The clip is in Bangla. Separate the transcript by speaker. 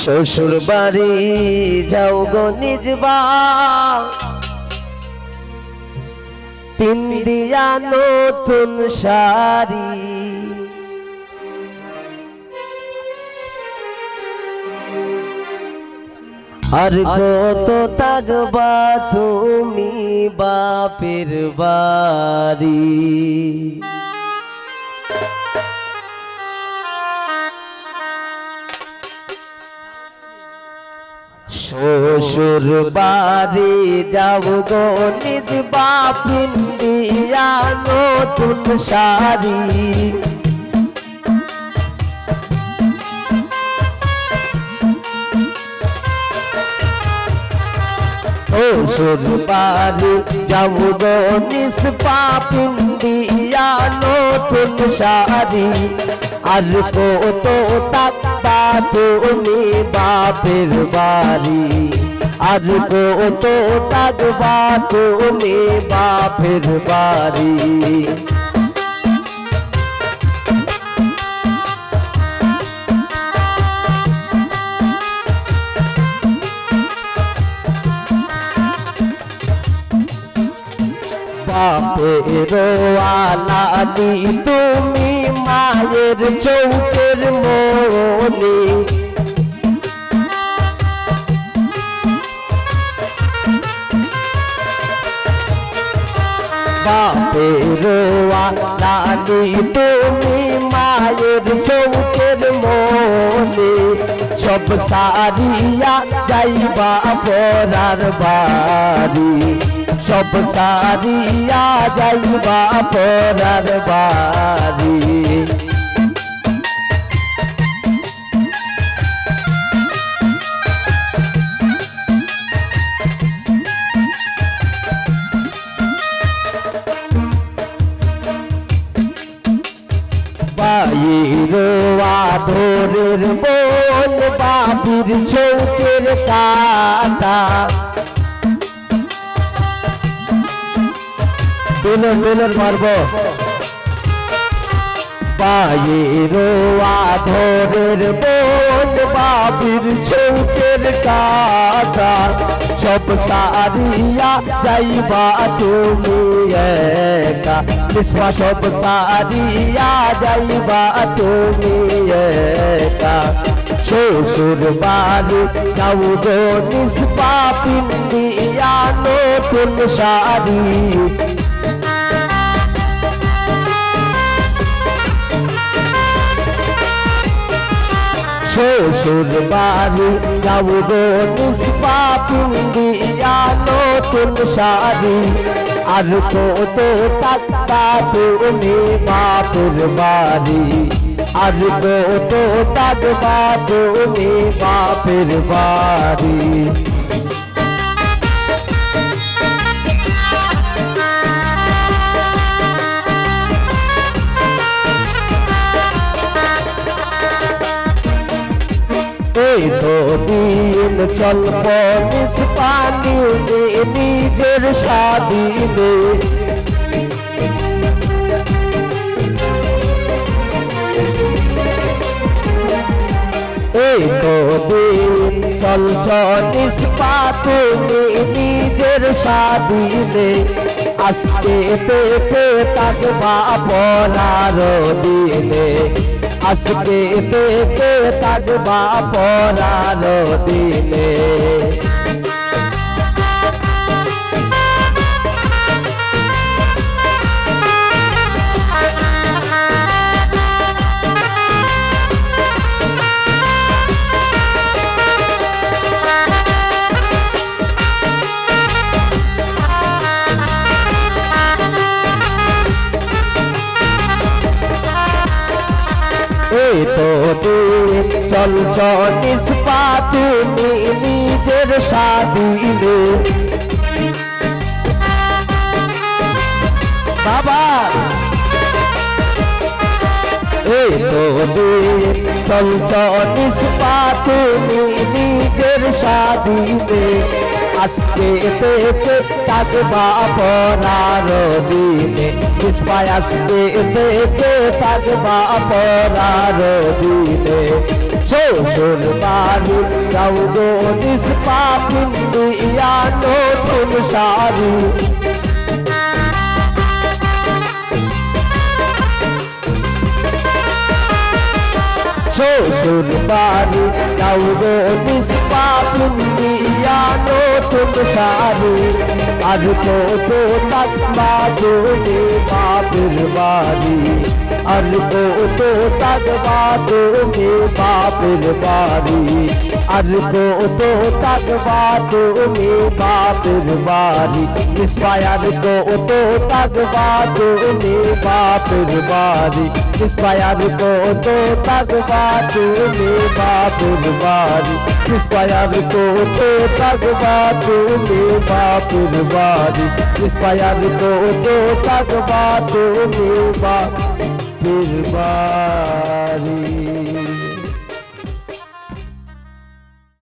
Speaker 1: শ্বশুর বাড়ি যাও গো নিজবা পিন্দিয়া নতুন শাড়ি আর কত থাকবা তুমি বাপের বাড়ি শ্বশুর বাড়ি যাব গো নিজ বাপ পিন্দিয়া নতুন শাড়ি শ্বশুর বাড়ি যাব গো নিজ বাপ পিন্দিয়া নতুন শাড়ি আর কত থাকবা তুমি বাপের বাড়ি আর কত থাকবা তুমি বাপের বাড়ি বাপের আলাদি তুমি মায়ের চৌকের মনি বাপের আলাদি তুমি মায়ের চৌকের মনি সব সারিয়া যাইবা পরার বাড়ি সব সারিয়া যাইবা পরার বাড়ি বাইর আদরের বোন বাপির চৌকের কাটা বেলর মারব বাইর আদরের বোন বাপির চৌকের কাটা সব সারিয়া যাইবা তুমি একা বিশ্বা সব সারিয়া যাইবা তুমি একা শ্বশুর বাড়ি যাও গো নিজ বাপ পিন্দিয়া নতুন শাড়ি শ্বশুর বাড়ি যাও গো নিজ বাপ পিন্দিয়া নতুন শাড়ি আর কত থাকবা তুমি বাপের বাড়ি আর কত থাকবা তুমি বাপের বাড়ি এই তো দিন চলব নিজ পানি নিজের স্বাধীনে এই তো দিন চলছ নিজ পানি নিজের স্বাধীনে আজকে পেতে থাকবা পরার দিনে আজকে পেতে থাকবা পরার দিনে এই তো দিন চলছ নিজ তুমি নিজের স্বাধীনে বাবা এই তো দিন চলছ নিজ তুমি নিজের স্বাধীনে আজকে থেকে থাকবা পরার দিনে পুষ্পায় আজকে থেকে থাকবা পরার দিনে শ্বশুর বাড়ি যাও গো নিষ্পা পিন্দিয়া নতুন শাড়ি শ্বশুর বাড়ি যাও গো নিষ্পা পিন্দিয়া নতুন শাড়ি আর কত থাকবা তুমি বাপের বাড়ি আর কত থাকবা তুমি বাপের বাড়ি আর কত থাকবা তুমি বাপের বাড়ি নিষ্পায় আর কত থাকবা তুমি বাপের বাড়ি নিষ্পায় আর কত থাকবা তুমি বাপের বাড়ি নিষ্পায় আর কত থাকবা তুমি বাপের বাড়ি নিষ্পায় আর কত থাকবা তুমি বাপের বাড়ি।